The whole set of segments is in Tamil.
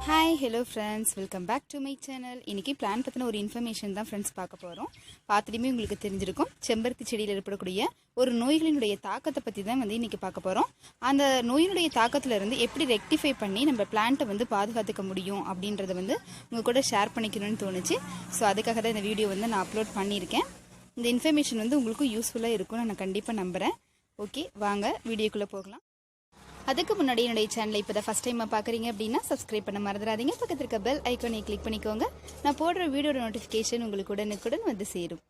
Hi hello friends, welcome back to my channel. இன்றைக்கி பிளான் பற்றின ஒரு இன்ஃபர்மேஷன் தான் ஃப்ரெண்ட்ஸ் பார்க்க போகிறோம். பார்த்துட்டுமே உங்களுக்கு தெரிஞ்சிருக்கும், செம்பருத்தி செடியில் ஏற்படக்கூடிய ஒரு நோய்களினுடைய தாக்கத்தை பற்றி தான் இன்றைக்கி பார்க்க போகிறோம். அந்த நோயினுடைய தாக்கத்திலிருந்து எப்படி ரெக்டிஃபை பண்ணி நம்ம பிளான்ட்டை பாதுகாத்துக்க முடியும் அப்படின்றத உங்கள் கூட ஷேர் பண்ணிக்கணும்னு தோணுச்சு. ஸோ அதுக்காக தான் இந்த வீடியோ நான் அப்லோட் பண்ணியிருக்கேன். இந்த இன்ஃபர்மேஷன் உங்களுக்கும் யூஸ்ஃபுல்லாக இருக்கும்னு நான் கண்டிப்பாக நம்புகிறேன். ஓகே, வாங்க வீடியோக்குள்ளே போகலாம். அதுக்கு முன்னாடி என்னுடைய சேனலை இப்போ தான் ஃபஸ்ட் டைமாக பார்க்குறீங்க அப்படின்னா சப்ஸ்கிரைப் பண்ண மறந்துடாதீங்க. பக்கத்தில் இருக்க பெல் ஐக்கானை கிளிக் பண்ணிக்கோங்க. நான் போடுற வீடியோட நோட்டிஃபிகேஷன் உங்களுக்கு உடனுக்குடன் சேரும்.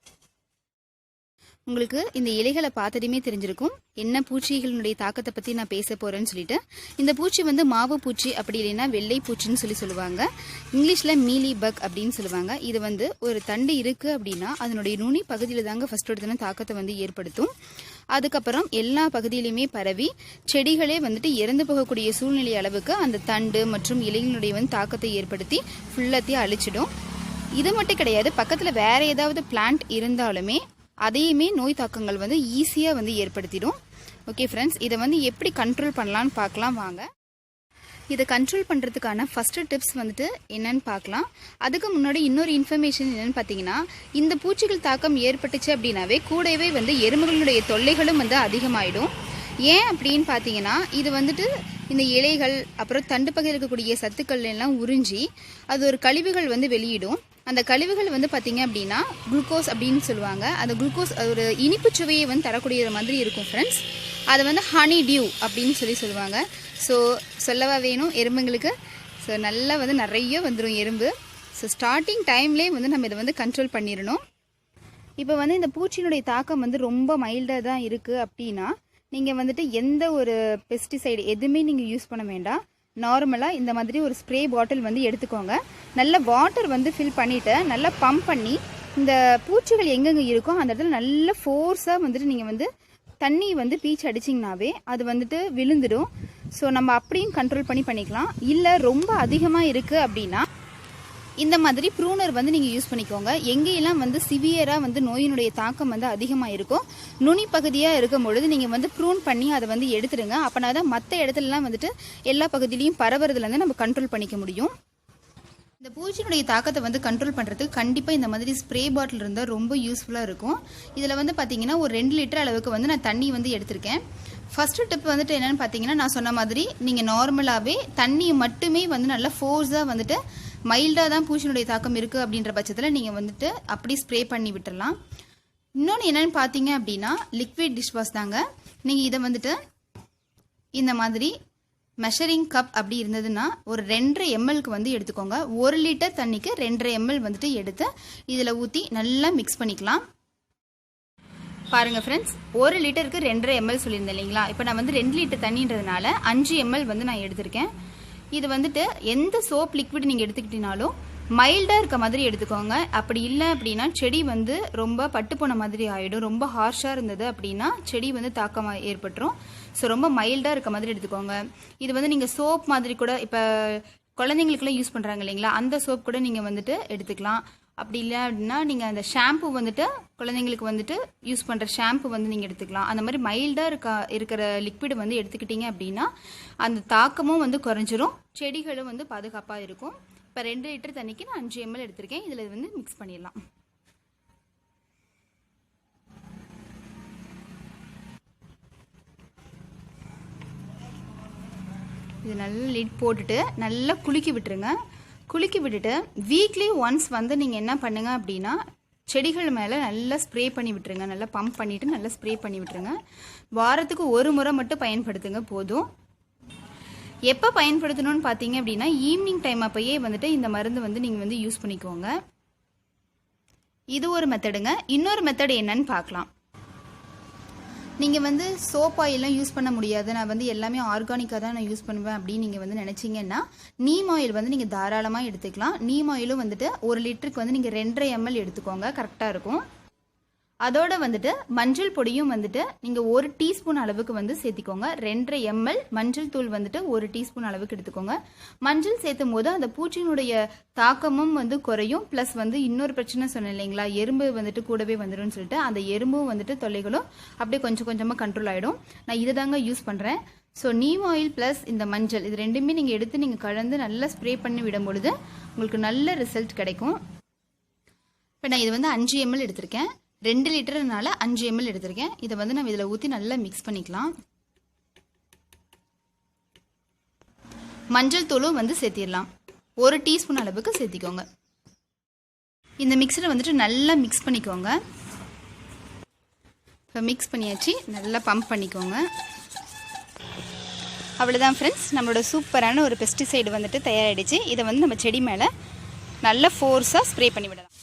உங்களுக்கு இந்த இலைகளை பார்த்ததுமே தெரிஞ்சிருக்கும் என்ன பூச்சிகளினுடைய தாக்கத்தை பற்றி நான் பேச போகிறேன்னு சொல்லிட்டு. இந்த பூச்சி மாவு பூச்சி அப்படி இல்லைன்னா வெள்ளை பூச்சின்னு சொல்லுவாங்க. இங்கிலீஷில் மீலிபக் அப்படின்னு சொல்லுவாங்க. இது ஒரு தண்டு இருக்குது அப்படின்னா அதனுடைய நுனி பகுதியில் தாங்க ஃபர்ஸ்ட் எடுத்தோன்னா தாக்கத்தை ஏற்படுத்தும். அதுக்கப்புறம் எல்லா பகுதியிலுமே பரவி செடிகளே இறந்து போகக்கூடிய சூழ்நிலை அளவுக்கு அந்த தண்டு மற்றும் இலைகளுடைய தாக்கத்தை ஏற்படுத்தி ஃபுல்லாத்தையும் அழிச்சிடும். இது மட்டும் கிடையாது, பக்கத்தில் வேற ஏதாவது பிளான்ட் இருந்தாலுமே அதையுமே நோய் தாக்கங்கள் ஈஸியாக ஏற்படுத்திடும். ஓகே ஃப்ரெண்ட்ஸ், இதை எப்படி கண்ட்ரோல் பண்ணலான்னு பார்க்கலாம் வாங்க. இதை கண்ட்ரோல் பண்ணுறதுக்கான ஃபஸ்ட்டு டிப்ஸ் என்னன்னு பார்க்கலாம். அதுக்கு முன்னாடி இன்னொரு இன்ஃபர்மேஷன் என்னென்னு பார்த்தீங்கன்னா, இந்த பூச்சிகள் தாக்கம் ஏற்பட்டுச்சு அப்படின்னாவே கூடவே எறும்புகளுடைய தொல்லைகளும் அதிகமாகிடும். ஏன் அப்படின்னு பார்த்தீங்கன்னா, இது இந்த இலைகள் அப்புறம் தண்டு பகுதியில் இருக்கக்கூடிய சத்துக்கள் எல்லாம் உறிஞ்சி அது ஒரு கழிவுகள் வெளியிடும். அந்த கழிவுகள் பார்த்தீங்க அப்படின்னா குளுக்கோஸ் அப்படின்னு சொல்லுவாங்க. அந்த குளுக்கோஸ் ஒரு இனிப்பு சுவையை தரக்கூடிய மாதிரி இருக்கும் ஃப்ரெண்ட்ஸ். அதை ஹனி டியூ அப்படின்னு சொல்லுவாங்க. ஸோ சொல்லவா வேணும் எறும்புங்களுக்கு. ஸோ நல்லா நிறைய வந்துடும் எறும்பு. ஸோ ஸ்டார்டிங் டைம்லேயே நம்ம இதை கண்ட்ரோல் பண்ணிடணும். இப்போ இந்த பூச்சியினுடைய தாக்கம் ரொம்ப மைல்டாக தான் இருக்குது அப்படின்னா நீங்கள் எந்த ஒரு பெஸ்டிசைடு எதுவுமே நீங்கள் யூஸ் பண்ண வேண்டாம். நார்மலாக இந்த மாதிரி ஒரு ஸ்ப்ரே பாட்டில் எடுத்துக்கோங்க. நல்ல வாட்டர் ஃபில் பண்ணிவிட்டு நல்லா பம்ப் பண்ணி இந்த பூச்சிகள் எங்கெங்கே இருக்கோ அந்த இடத்துல நல்ல ஃபோர்ஸாக நீங்கள் தண்ணி பீச்சு அடிச்சிங்கனாவே அது விழுந்துடும். ஸோ நம்ம அப்படியும் கண்ட்ரோல் பண்ணிக்கலாம். இல்லை ரொம்ப அதிகமாக இருக்குது அப்படின்னா இந்த மாதிரி ப்ரூனர் நீங்கள் யூஸ் பண்ணிக்கோங்க. எங்கேயெல்லாம் சிவியராக நோயினுடைய தாக்கம் அதிகமாக இருக்கும், நுனி பகுதியாக இருக்கும் பொழுது நீங்கள் ப்ரூன் பண்ணி அதை எடுத்துடுங்க. அப்போனா தான் மற்ற இடத்துலலாம் எல்லா பகுதியிலையும் பரவுறதுலேருந்து நம்ம கண்ட்ரோல் பண்ணிக்க முடியும். இந்த பூச்சியினுடைய தாக்கத்தை கண்ட்ரோல் பண்ணுறதுக்கு கண்டிப்பாக இந்த மாதிரி ஸ்ப்ரே பாட்டில் இருந்தால் ரொம்ப யூஸ்ஃபுல்லாக இருக்கும். இதில் பார்த்தீங்கன்னா ஒரு 2 லிட்டர் அளவுக்கு நான் தண்ணி எடுத்திருக்கேன். ஃபர்ஸ்ட் டிப் என்னென்னு பார்த்தீங்கன்னா, நான் சொன்ன மாதிரி நீங்கள் நார்மலாகவே தண்ணியை மட்டுமே நல்லா ஃபோர்ஸாக மைல்டாக தான் பூச்சியினுடைய தாக்கம் இருக்குது அப்படின்ற பட்சத்தில் நீங்கள் அப்படி ஸ்ப்ரே பண்ணி விட்டுடலாம். இன்னொன்று என்னென்னு பார்த்தீங்க அப்படின்னா லிக்விட் டிஷ் வாஷ் தாங்க. நீங்கள் இதை இந்த மாதிரி மெஷரிங் கப் அப்படி இருந்ததுன்னா ஒரு 2.5 ml எடுத்துக்கோங்க. 1 லிட்டர் தண்ணிக்கு 2.5 ml எடுத்து இதில் ஊற்றி நல்லா மிக்ஸ் பண்ணிக்கலாம். பாருங்கள் ஃப்ரெண்ட்ஸ், 1 லிட்டருக்கு 2.5 ml சொல்லியிருந்தேன் இல்லைங்களா. இப்போ நான் 2 லிட்டர் தண்ணின்றதுனால 5 ml நான் எடுத்திருக்கேன். இது எந்த சோப் லிக்விட் நீங்கள் எடுத்துக்கிட்டீங்கனாலும் மைல்டாக இருக்க மாதிரி எடுத்துக்கோங்க. அப்படி இல்லை அப்படின்னா செடி ரொம்ப பட்டு போன மாதிரி ஆகிடும். ரொம்ப ஹார்ஷாக இருந்தது அப்படின்னா செடி தாக்கம் ஏற்பட்டுரும். ஸோ ரொம்ப மைல்டாக இருக்க மாதிரி எடுத்துக்கோங்க. இது நீங்கள் சோப் மாதிரி கூட இப்போ குழந்தைங்களுக்குலாம் யூஸ் பண்ணுறாங்க இல்லைங்களா, அந்த சோப் கூட நீங்கள் எடுத்துக்கலாம். அப்படி இல்லை அப்படின்னா நீங்கள் அந்த ஷாம்பு குழந்தைங்களுக்கு யூஸ் பண்ணுற ஷாம்பு நீங்கள் எடுத்துக்கலாம். அந்த மாதிரி மைல்டாக இருக்கிற லிக்விட் எடுத்துக்கிட்டீங்க அப்படின்னா அந்த தாக்கமும் குறைஞ்சிரும், செடிகளும் பாதுகாப்பாக இருக்கும். இப்போ 2 லிட்டர் தண்ணிக்கு நான் 5 ml எடுத்திருக்கேன். இதில் மிக்ஸ் பண்ணிடலாம். இது நல்லா லிட் போட்டுட்டு நல்லா குலுக்கி விட்டுருங்க. குலுக்கி விட்டுட்டு வீக்லி ஒன்ஸ் நீங்கள் என்ன பண்ணுங்க அப்படின்னா செடிகள் மேலே நல்லா ஸ்ப்ரே பண்ணி விட்டுருங்க. நல்லா பம்ப் பண்ணிவிட்டு நல்லா ஸ்ப்ரே பண்ணி விட்டுருங்க. வாரத்துக்கு ஒரு முறை மட்டும் பயன்படுத்துங்க போதும். எப்போ பயன்படுத்தணும்னு பார்த்தீங்க அப்படின்னா ஈவினிங் டைம் அப்போயே இந்த மருந்து நீங்கள் யூஸ் பண்ணிக்கோங்க. இது ஒரு மெத்தடுங்க. இன்னொரு மெத்தடு என்னன்னு பார்க்கலாம். நீங்கள் சோப் ஆயிலெலாம் யூஸ் பண்ண முடியாது, நான் எல்லாமே ஆர்கானிக்காக தான் நான் யூஸ் பண்ணுவேன் அப்படின்னு நீங்கள் நினச்சிங்கன்னா நீம் ஆயில் நீங்கள் தாராளமாக எடுத்துக்கலாம். நீம் ஆயிலும் 1 லிட்டருக்கு நீங்கள் 2.5 ml எடுத்துக்கோங்க, கரெக்டாக இருக்கும். அதோட மஞ்சள் பொடியும் நீங்கள் 1 டீஸ்பூன் அளவுக்கு சேர்த்திக்கோங்க. 2.5 ml மஞ்சள் தூள் 1 டீஸ்பூன் அளவுக்கு எடுத்துக்கோங்க. மஞ்சள் சேர்த்தும் போது அந்த பூச்சியினுடைய தாக்கமும் குறையும். ப்ளஸ் இன்னொரு பிரச்சனை சொன்னேன் இல்லைங்களா, எறும்பு கூடவே வந்துடும் சொல்லிட்டு அந்த எறும்பும் தொல்லைகளும் அப்படியே கொஞ்சம் கொஞ்சமாக கண்ட்ரோல் ஆகிடும். நான் இதை தாங்க யூஸ் பண்ணுறேன். ஸோ நீம் ஆயில் ப்ளஸ் இந்த மஞ்சள் இது ரெண்டுமே நீங்கள் எடுத்து நீங்கள் கலந்து நல்லா ஸ்ப்ரே பண்ணி விடும் பொழுது உங்களுக்கு நல்ல ரிசல்ட் கிடைக்கும். இப்போ நான் இது வந்து 5 ml எடுத்திருக்கேன். 2 லிட்டர்னால 5 ml எடுத்திருக்கேன். இதை வந்து நம்ம இதில் ஊற்றி நல்லா மிக்ஸ் பண்ணிக்கலாம். மஞ்சள் தூளும் வந்து சேர்த்திடலாம். 1 டீஸ்பூன் அளவுக்கு சேர்த்திக்கோங்க. இந்த மிக்ஸரை வந்துட்டு நல்லா மிக்ஸ் பண்ணிக்கோங்க. இப்போ மிக்ஸ் பண்ணியாச்சு, நல்லா பம்ப் பண்ணிக்கோங்க. அவ்வளோதான் ஃப்ரெண்ட்ஸ், நம்மளோட சூப்பரான ஒரு பெஸ்டிசைடு வந்துட்டு தயாராகிடுச்சு. இதை வந்து நம்ம செடி மேலே நல்லா ஃபோர்ஸாக ஸ்ப்ரே பண்ணி விடலாம்.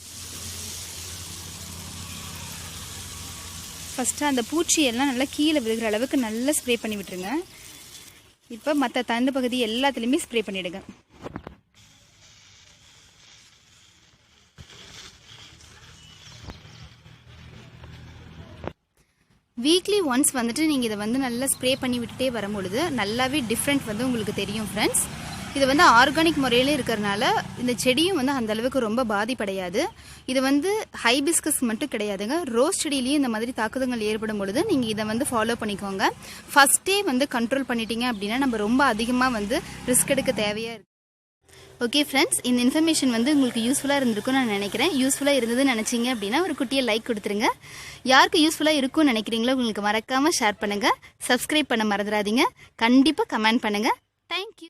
ஃபஸ்ட்டு அந்த பூச்சியெல்லாம் நல்லா கீழே விழுகிற அளவுக்கு நல்லா ஸ்ப்ரே பண்ணி விட்டுருங்க. இப்போ மற்ற தண்டு பகுதி எல்லாத்துலேயுமே ஸ்ப்ரே பண்ணிவிடுங்க. வீக்லி ஒன்ஸ் வந்துட்டு நீங்கள் இதை வந்து நல்லா ஸ்ப்ரே பண்ணி விட்டுட்டே வரும்பொழுது நல்லாவே டிஃப்ரெண்ட் வந்து உங்களுக்கு தெரியும் ஃப்ரெண்ட்ஸ். இது வந்து ஆர்கானிக் முறையிலே இருக்கிறனால இந்த செடியும் வந்து அந்த அளவுக்கு ரொம்ப பாதிப்படையாது. இது வந்து ஹைபிஸ்கஸ் மட்டும் கிடையாதுங்க, ரோஸ் செடியிலையும் இந்த மாதிரி தாக்குதல்கள் ஏற்படும் பொழுது நீங்கள் இதை வந்து ஃபாலோ பண்ணிக்கோங்க. ஃபஸ்ட்டே வந்து கண்ட்ரோல் பண்ணிட்டீங்க அப்படின்னா நம்ம ரொம்ப அதிகமாக வந்து ரிஸ்க் எடுக்க தேவையாக இருக்குது. ஓகே ஃப்ரெண்ட்ஸ், இந்த இன்ஃபர்மேஷன் வந்து உங்களுக்கு யூஸ்ஃபுல்லாக இருந்திருக்கும்னு நான் நினைக்கிறேன். யூஸ்ஃபுல்லாக இருந்ததுன்னு நினச்சிங்க அப்படின்னா ஒரு குட்டியை லைக் கொடுத்துருங்க. யாருக்கு யூஸ்ஃபுல்லாக இருக்கும்னு நினைக்கிறீங்களோ உங்களுக்கு மறக்காமல் ஷேர் பண்ணுங்கள். சப்ஸ்கிரைப் பண்ண மறந்துடாதீங்க. கண்டிப்பாக கமெண்ட் பண்ணுங்கள். தேங்க்யூ.